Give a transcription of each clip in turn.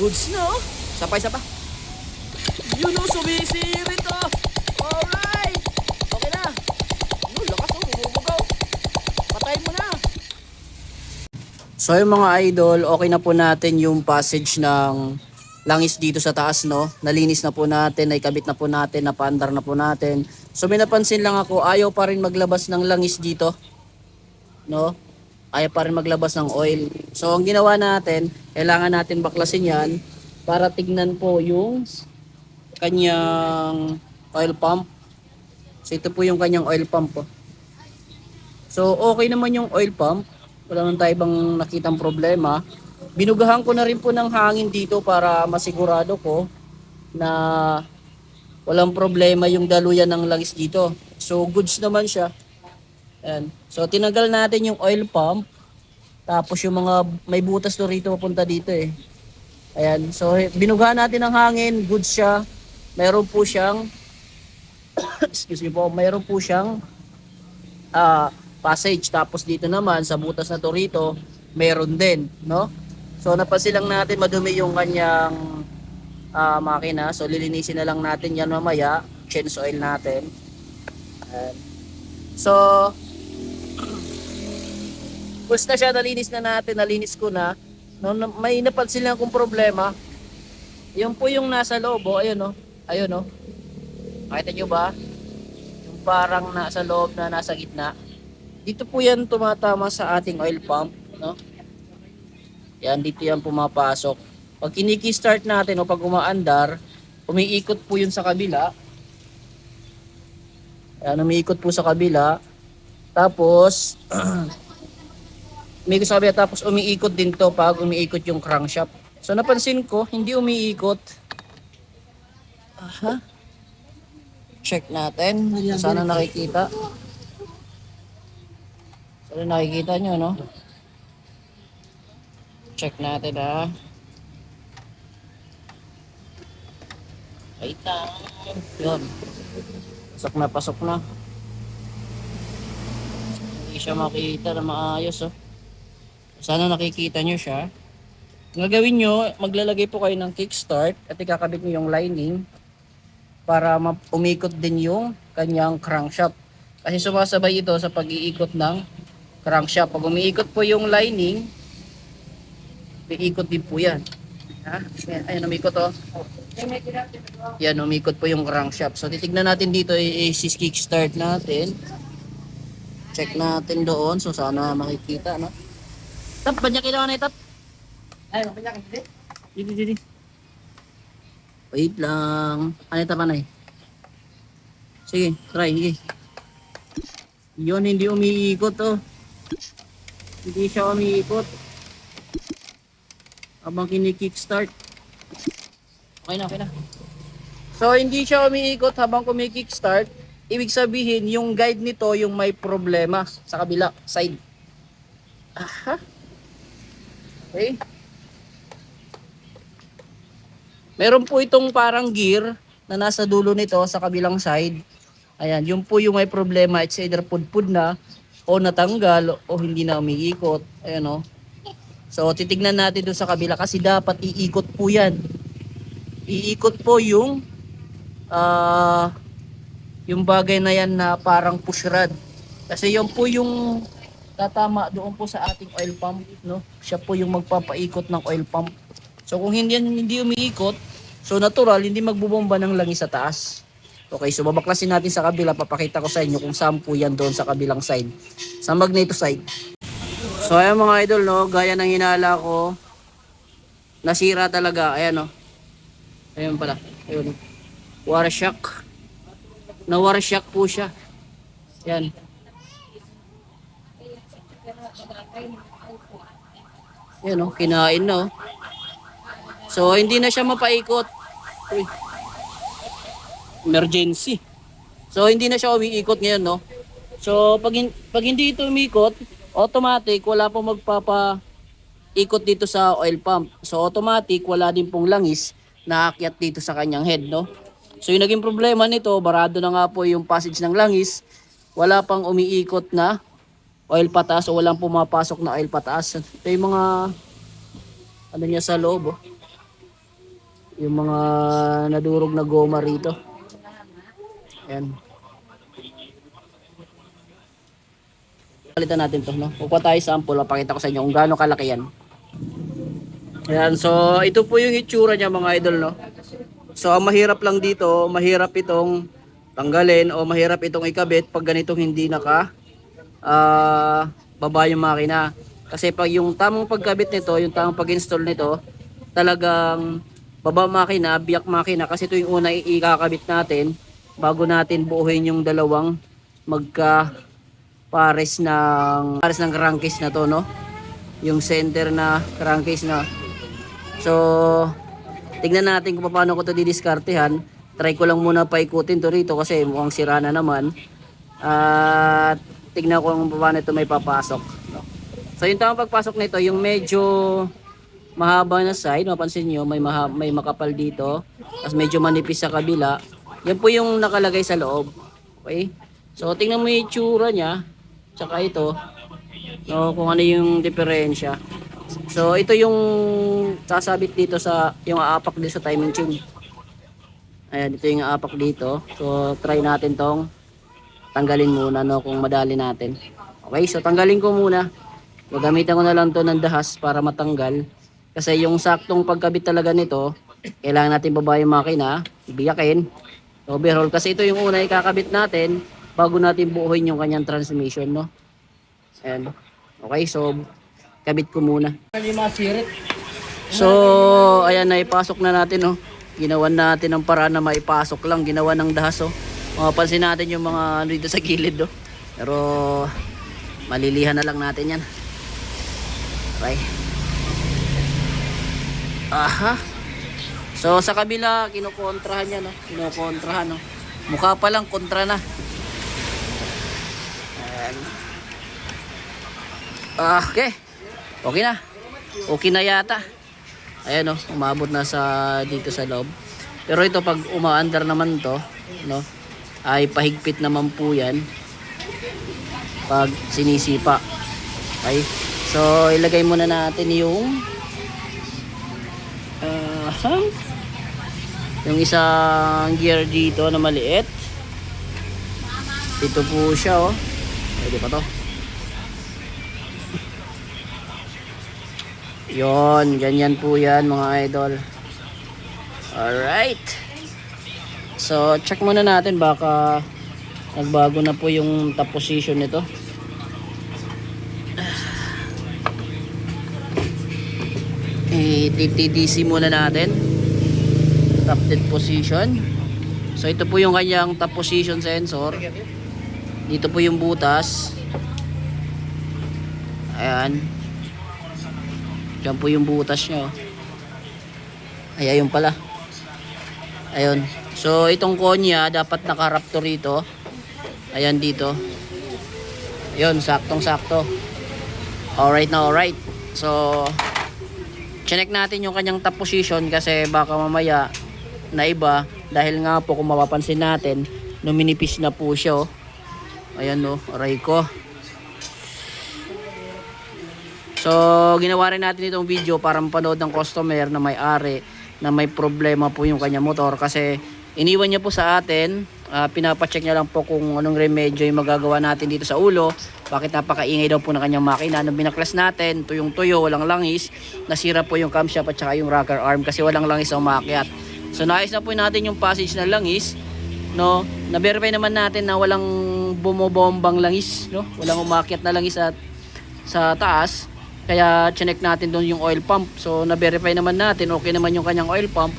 goods na oh. Isa pa. Yun oh, sumisirit oh. Alright. Okay na. Yun, lakas oh, bumubugaw. Patayin mo na. So yung mga idol, okay na po natin yung passage ng langis dito sa taas, no? Nalinis na po natin, naikabit na po natin, napaandar na po natin. So may napansin lang ako, ayaw pa rin maglabas ng langis dito, no? Ayaw pa rin maglabas ng oil. So ang ginawa natin, kailangan natin baklasin yan para tignan po yung kanyang oil pump. So ito po yung kanyang oil pump po. So okay naman yung oil pump. Wala naman tayo bang nakitang problema. Binugahan ko na rin po ng hangin dito para masigurado ko na walang problema yung daluyan ng langis dito. So goods naman siya. Ayan. So tinanggal natin yung oil pump. Tapos yung mga may butas do rito papunta dito eh. Ayan. So binugahan natin ng hangin, goods siya. Meron po siyang excuse me po, meron po siyang passage. Tapos dito naman sa butas na to rito, meron din, no? So napansin lang natin madumi yung kanyang makina. So lilinisin na lang natin yan mamaya. Change oil natin. Ayan. So basta siya, nalinis na natin, nalinis ko na. No, may napansin lang akong problema. Yung po yung nasa loob, oh, ayun oh. Ayun oh. Makita nyo ba? Yung parang nasa loob na nasa gitna. Dito po yan tumatama sa ating oil pump, no? Yan, dito yan pumapasok. Pag kiniki-start natin o pag umaandar, umiikot po yun sa kabila. Yan, umiikot po sa kabila. Tapos umiikot sa kabila, tapos umiikot din to pag umiikot yung crankshaft. So napansin ko, hindi umiikot. Aha. Check natin. Sana nakikita. Sana nakikita nyo, no? Check natin, ha. Wait lang. Yun. Pasok na. Hindi siya makita na maayos, oh. Sana nakikita nyo siya. Ang gagawin nyo, maglalagay po kayo ng kickstart at ikakabit nyo yung lining para umikot din yung kanyang crankshaft. Kasi sumasabay ito sa pag-iikot ng crankshaft. Pag umiikot po yung lining, iikot din po yan. Ha? Ayan, umikot oh. Yan, umikot po yung crankshaft. So titignan natin dito, i-kickstart natin. Check natin doon. So sana makikita, no? Tap, banyak ilaw na itap. Ay, banyak hindi. Didi. Wait lang. Ano ito panay? Sige, try. Sige. Yun, hindi umiikot oh. Hindi siya umiikot. Habang kini-kickstart. Okay na. So, hindi siya umiikot habang kumi-kickstart. Ibig sabihin, yung guide nito yung may problema sa kabila, side. Aha. Okay. Meron po itong parang gear na nasa dulo nito sa kabilang side. Ayan, yung po yung may problema. It's either pudpud na o natanggal o hindi na umiikot. Ayan o. So, titignan natin doon sa kabila kasi dapat iikot po yan. Iikot po yung bagay na yan na parang push rod. Kasi yun po yung tatama doon po sa ating oil pump, no? Siya po yung magpapaikot ng oil pump. So kung hindi umiikot, so natural hindi magbubomba ng langis sa taas. Okay, so babaklasin natin sa kabila, papakita ko sa inyo kung saan po yan doon sa kabilang side. Sa magneto side. So ayan mga idol, no, gaya ng hinala ko, nasira talaga, ayan no. Ayun pala, ayun. Water shock. Na water shock po siya. Yan. Yan o, kinain na o. So, hindi na siya mapaikot. Uy. Emergency. So, hindi na siya umiikot ngayon, no? So, pag hindi ito umikot, automatic, wala pong magpapaikot dito sa oil pump. So, automatic, wala din pong langis na aakyat dito sa kanyang head, no? So, yung naging problema nito, barado na nga po yung passage ng langis. Wala pang umiikot na oil pataas o walang pumapasok na oil pataas. Ito yung mga ano niya sa loob, oh. yung mga nadurog na goma rito. Ayan. Palitan natin to, no? Kukuha tayo sample, papakita ko sa inyo kung gaano kalaki yan. Ayan, so ito po yung itsura niya mga idol, no? So ang mahirap lang dito, mahirap itong tanggalin o mahirap itong ikabit pag ganitong hindi baba yung makina. Kasi pag yung tamang pagkabit nito, yung tamang pag-install nito, talagang baba makina, biyak makina, kasi ito yung una ikakabit natin bago natin buuhin yung dalawang magka pares ng crankcase na to, no? Yung center na crankcase na. So tignan natin kung paano ko to didiskartehan. Try ko lang muna paikutin to rito kasi mukhang sira na naman. At tignan ko kung paano ito may papasok, no? So yung tamang pagpasok nito, yung medyo mahaba na side, mapansin nyo may makapal dito, tapos medyo manipis sa kabila. Yan po yung nakalagay sa loob. Okay? So tingnan mo yung itsura nya, tsaka ito, no, kung ano yung diferensya. So ito yung sasabit dito sa yung aapak dito sa timing chain. Ayan, ito yung aapak dito. So try natin tong tanggalin muna, no, kung madali natin. Okay, so tanggalin ko muna. Gagamitan ko na lang to ng dahas para matanggal. Kasi yung saktong pagkabit talaga nito, kailangan natin baba yung makina, biyakin, overhaul. Kasi ito yung una ikakabit natin bago natin buuhin yung kanyang transmission, no. Ayan. Okay, so kabit ko muna. So ayan, naipasok na natin, no. Ginawan natin ang paraan na maipasok lang, ginawa ng dahas, oh. Mapapansin natin yung mga dito sa gilid, oh. Pero malilihan na lang natin yan. Okay. Aha. So sa kabila kinukontrahan niya, no. Kinukontrahan, no. Mukha pa lang kontra na. Ayan. Okay. Okay na. Okay na yata. Ayan, no, umabot na sa dito sa loob. Pero ito pag umaandar naman to, no, ay pahigpit naman po yan pag sinisipa. Okay. So ilagay muna natin yung yung isang gear dito na maliit. Ito po siya, oh. Pwede pa to. Yon, ganyan po yan mga idol. Alright. So check muna natin, baka nagbago na po yung top position nito. TTDC muna natin. Top dead position. So ito po yung kanyang top position sensor. Dito po yung butas. Ayan. Diyan po yung butas nyo. Ay, ayun pala. Ayun. So itong konya dapat nakaharap to rito. Ayan dito. Ayun, saktong sakto. Alright na, alright. So check natin yung kanyang top position kasi baka mamaya na iba, dahil nga po kung mapapansin natin, numinipis na po siya, oh. Ayan, no, aray ko. So ginawa rin natin itong video para mapanood ng customer na may-ari na may problema po yung kanyang motor, kasi iniwan niya po sa atin. Pinapacheck niya lang po kung anong remedyo yung magagawa natin dito sa ulo, bakit napakaingay daw po ng kanyang makina. Nung binaklas natin, tuyong-tuyo, walang langis, nasira po yung camshaft at saka yung rocker arm kasi walang langis ang umakyat. So naayos na po natin yung passage na langis, no. Na-verify naman natin na walang bumobombang langis, no, walang umakyat na langis at sa taas. Kaya chinek natin doon yung oil pump. So na-verify naman natin, okay naman yung kanyang oil pump.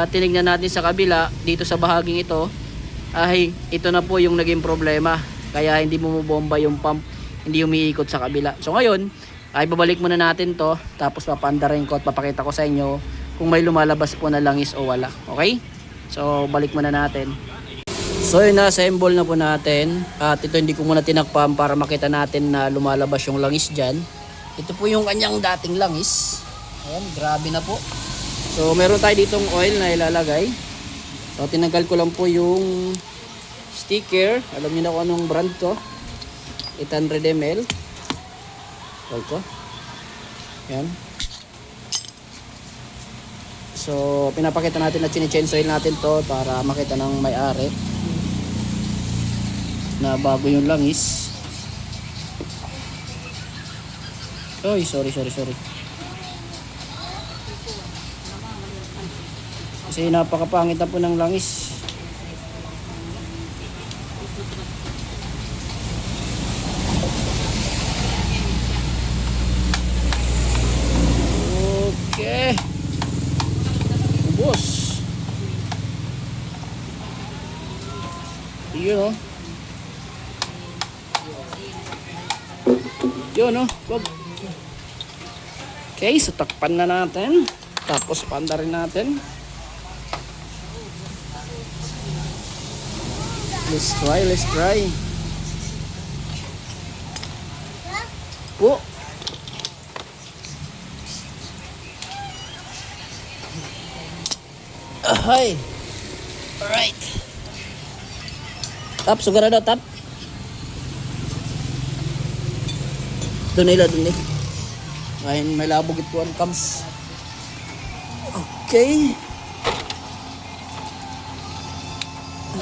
Tinignan natin sa kabila, dito sa bahaging ito, ay ito na po yung naging problema. Kaya hindi bumobomba yung pump, hindi umiikot sa kabila. So ngayon, ay babalik muna natin to, tapos papandarin ko at papakita ko sa inyo kung may lumalabas po na langis o wala. Okay? So balik muna natin. So yun, na-assemble na po natin. At ito hindi ko muna tinakpan para makita natin na lumalabas yung langis dyan. Ito po yung kanyang dating langis. Ayan, grabe na po. So meron tayo ditong oil na ilalagay. So tinanggal ko lang po yung sticker. Alam niyo na kung anong brand to. 800 ml. Hold ko. Ayan. So pinapakita natin na chine-chainsaw natin to para makita ng may-ari na bago yung langis. Oy, sorry. Kasi napakapangit na po ng langis. Okay. Ubos. Yun, oh. Yun, oh. Wag. Okay, so takpan na natin. Tapos panda rin natin. Let's try. Po. Ahay. Alright. Tap, sigurado, tap. Doon nila. Ngayon may labog ito ang comes. Okay.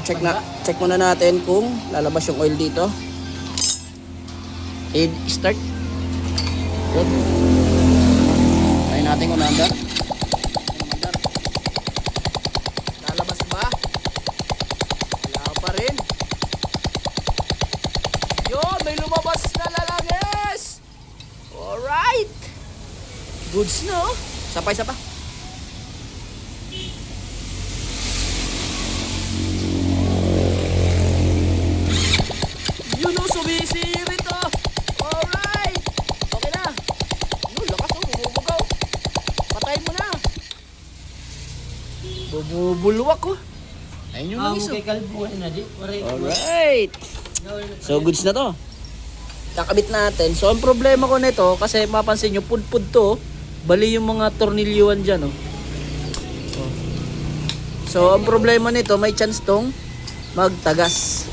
Check muna natin kung lalabas yung oil dito. Start. Good. Try natin kung nandar. Lalabas ba? Wala pa rin. Yun, may lumabas na lalangis. Alright. Goods, no? Isa pa. Yun, no, sumisirit, oh. Alright. Okay na. Yun, lakas, oh. Bumubugaw. Patayin mo na. Bumubulwak, oh. Ayun yung langis, oh. Alright. So, goods na to. Kakabit natin. So, ang problema ko nito, kasi mapansin nyo, pudpud to, bali yung mga tornilyuan dyan, oh. So, ang problema nito, may chance tong magtagas.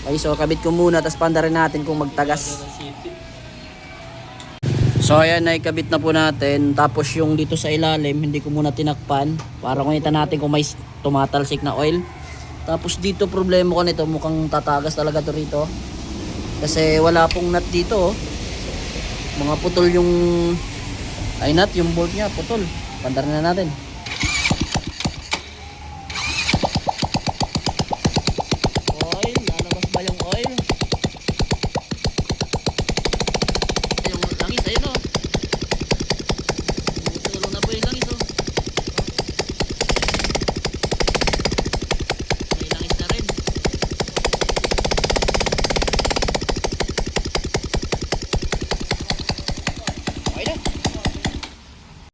Okay, so kabit ko muna, tapos panda rin natin kung magtagas. So, ayan, naikabit na po natin. Tapos yung dito sa ilalim, hindi ko muna tinakpan para kunita natin kung may tumatalsik na oil. Tapos dito, problema ko nito, mukhang tatagas talaga to rito. Kasi wala pong nut dito, oh. Mga putol yung nut, yung bolt niya, putol. Pandar na natin.